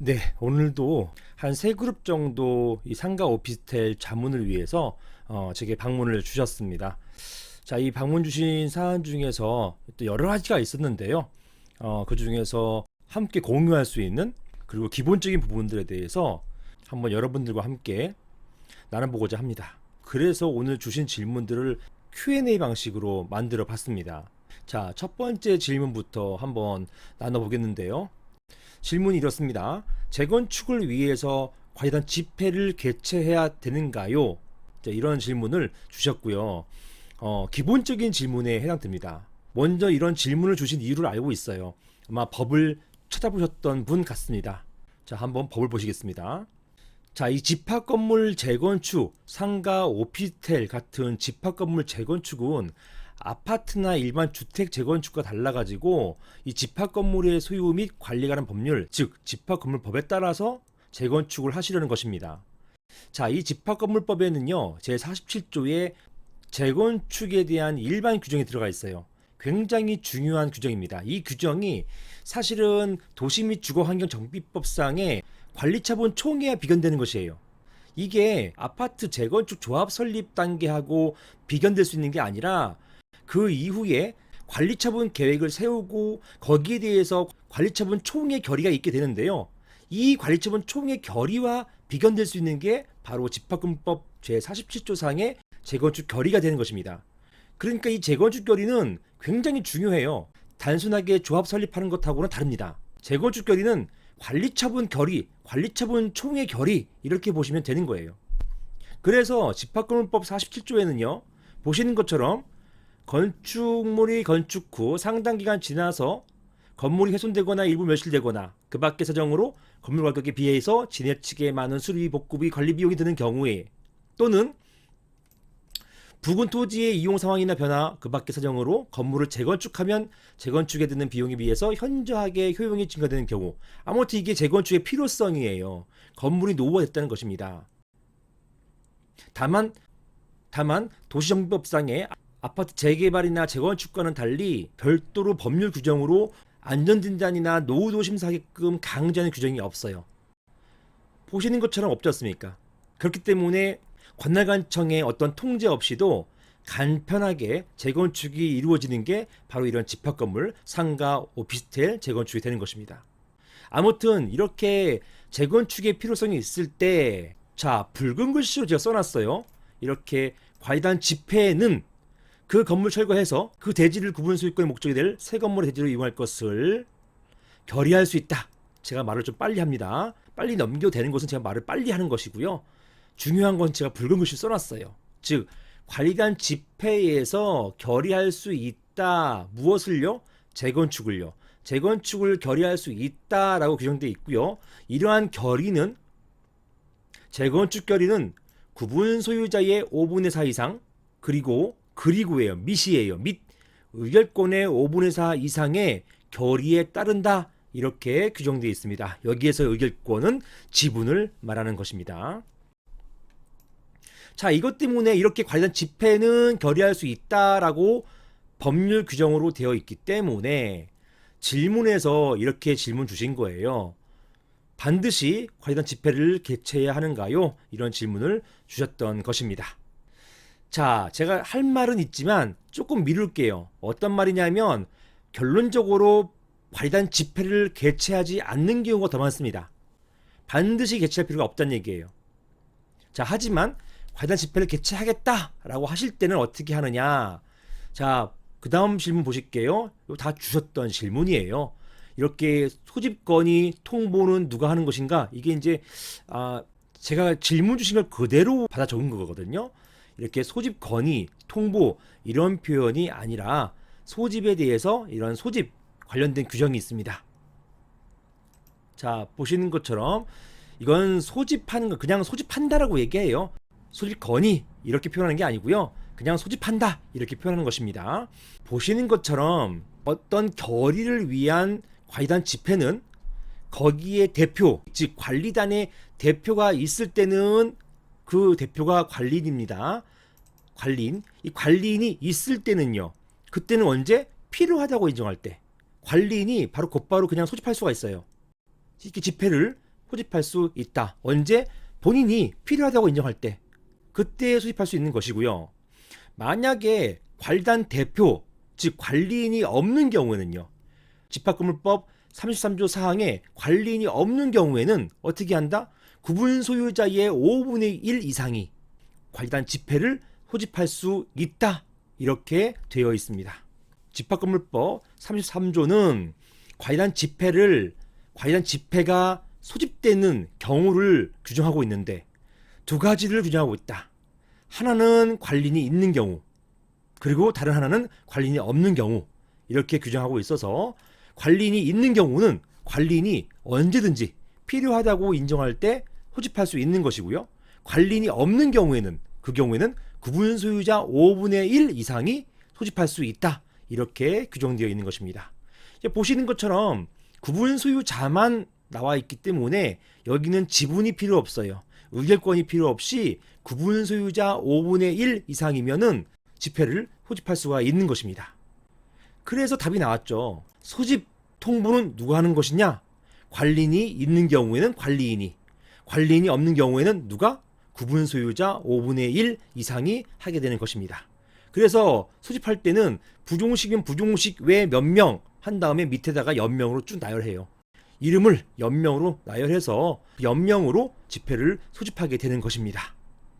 네, 오늘도 한 세 그룹 정도 이 상가 오피스텔 자문을 위해서 제게 방문을 주셨습니다. 자, 이 방문 주신 사안 중에서 또 여러 가지가 있었는데요. 그 중에서 함께 공유할 수 있는 그리고 기본적인 부분들에 대해서 한번 여러분들과 함께 나눠보고자 합니다. 그래서 오늘 주신 질문들을 Q&A 방식으로 만들어 봤습니다. 자, 첫 번째 질문부터 한번 나눠보겠는데요. 질문이 이렇습니다. 재건축을 위해서 과연 집회를 개최해야 되는가요? 자, 이런 질문을 주셨고요. 기본적인 질문에 해당됩니다. 먼저 이런 질문을 주신 이유를 알고 있어요. 아마 법을 찾아보셨던 분 같습니다. 자, 한번 법을 보시겠습니다. 자, 이 집합 건물 재건축, 상가, 오피스텔 같은 집합 건물 재건축은 아파트나 일반 주택 재건축과 달라가지고 이 집합 건물의 소유 및 관리에 관한 법률, 즉 집합건물법에 따라서 재건축을 하시려는 것입니다. 자, 이 집합건물법에는요, 제47조에 재건축에 대한 일반 규정이 들어가 있어요. 굉장히 중요한 규정입니다. 이 규정이 사실은 도시 및 주거환경정비법상의 관리처분 총회와 비견되는 것이에요. 이게 아파트 재건축 조합 설립 단계하고 비견될 수 있는 게 아니라 그 이후에 관리처분 계획을 세우고 거기에 대해서 관리처분 총회 결의가 있게 되는데요. 이 관리처분 총회 결의와 비견될 수 있는 게 바로 집합금법 제47조상의 재건축 결의가 되는 것입니다. 그러니까 이 재건축 결의는 굉장히 중요해요. 단순하게 조합 설립하는 것하고는 다릅니다. 재건축 결의는 관리처분 결의, 관리처분 총회 결의 이렇게 보시면 되는 거예요. 그래서 집합건물법 47조에는요. 보시는 것처럼 건축물이 건축 후 상당 기간 지나서 건물이 훼손되거나 일부 멸실되거나 그 밖의 사정으로 건물 가격에 비해서 지나치게 많은 수리, 복구비, 관리 비용이 드는 경우에 또는 부근 토지의 이용 상황이나 변화 그 밖의 사정으로 건물을 재건축하면 재건축에 드는 비용에 비해서 현저하게 효용이 증가되는 경우, 아무튼 이게 재건축의 필요성이에요. 건물이 노후화됐다는 것입니다. 다만 도시정비법상의 아파트 재개발이나 재건축과는 달리 별도로 법률 규정으로 안전진단이나 노후도 심사하게끔 강제하는 규정이 없어요. 보시는 것처럼 없지 않습니까? 그렇기 때문에 관할관청의 어떤 통제 없이도 간편하게 재건축이 이루어지는 게 바로 이런 집합건물, 상가, 오피스텔 재건축이 되는 것입니다. 아무튼 이렇게 재건축의 필요성이 있을 때, 자, 붉은 글씨로 제가 써놨어요. 이렇게 관리단 집회는 그 건물 철거해서 그 대지를 구분 소유권의 목적이 될 새 건물의 대지로 이용할 것을 결의할 수 있다. 제가 말을 좀 빨리 합니다. 빨리 넘겨도 되는 것은 제가 말을 빨리 하는 것이고요. 중요한 건 제가 붉은 글씨 써놨어요. 즉 관리단 집회에서 결의할 수 있다. 무엇을요? 재건축을요. 재건축을 결의할 수 있다라고 규정되어 있고요. 이러한 결의는 재건축 결의는 구분 소유자의 5분의 4 이상 그리고예요. 및이에요. 및 의결권의 5분의 4 이상의 결의에 따른다. 이렇게 규정되어 있습니다. 여기에서 의결권은 지분을 말하는 것입니다. 자, 이것 때문에 이렇게 관련 집회는 결의할 수 있다라고 법률 규정으로 되어 있기 때문에 질문에서 이렇게 질문 주신 거예요. 반드시 관련 집회를 개최해야 하는가요? 이런 질문을 주셨던 것입니다. 자, 제가 할 말은 있지만 조금 미룰게요. 어떤 말이냐면 결론적으로 관리단 집회를 개최하지 않는 경우가 더 많습니다. 반드시 개최할 필요가 없다는 얘기예요. 자, 하지만 관리단 집회를 개최하겠다라고 하실 때는 어떻게 하느냐. 자, 그 다음 질문 보실게요. 이거 다 주셨던 질문이에요. 이렇게 소집 건의 통보는 누가 하는 것인가? 이게 이제 제가 질문 주신 걸 그대로 받아 적은 거거든요. 이렇게 소집 건의, 통보 이런 표현이 아니라 소집에 대해서 이런 소집 관련된 규정이 있습니다. 자, 보시는 것처럼 이건 소집하는 거 그냥 소집한다라고 얘기해요. 소집 건의 이렇게 표현하는 게 아니고요. 그냥 소집한다 이렇게 표현하는 것입니다. 보시는 것처럼 어떤 결의를 위한 관리단 집회는 거기에 대표, 즉 관리단의 대표가 있을 때는 그 대표가 관리인입니다. 관리인. 이 관리인이 있을 때는요. 그때는 언제? 필요하다고 인정할 때. 관리인이 바로 곧바로 그냥 소집할 수가 있어요. 이렇게 집회를 소집할 수 있다. 언제? 본인이 필요하다고 인정할 때, 그때 소집할 수 있는 것이고요. 만약에 관리단 대표, 즉 관리인이 없는 경우에는요, 집합건물법 33조 사항에 관리인이 없는 경우에는 어떻게 한다? 구분 소유자의 5분의 1 이상이 관리단 집회를 소집할 수 있다. 이렇게 되어 있습니다. 집합건물법 33조는 관리단 집회가 소집되는 경우를 규정하고 있는데 두 가지를 규정하고 있다. 하나는 관리인이 있는 경우, 그리고 다른 하나는 관리인이 없는 경우, 이렇게 규정하고 있어서 관리인이 있는 경우는 관리인이 언제든지 필요하다고 인정할 때 소집할 수 있는 것이고요. 관리인이 없는 경우에는 구분 소유자 5분의 1 이상이 소집할 수 있다. 이렇게 규정되어 있는 것입니다. 보시는 것처럼 구분 소유자만 나와 있기 때문에 여기는 지분이 필요 없어요. 의결권이 필요 없이 구분 소유자 5분의 1 이상이면은 집회를 소집할 수가 있는 것입니다. 그래서 답이 나왔죠. 소집 통보는 누가 하는 것이냐? 관리인이 있는 경우에는 관리인이 없는 경우에는 누가? 구분 소유자 5분의 1 이상이 하게 되는 것입니다. 그래서 소집할 때는 부종식이면 부종식 외 몇 명 한 다음에 밑에다가 연명으로 쭉 나열해요. 이름을 연명으로 나열해서 연명으로 집회를 소집하게 되는 것입니다.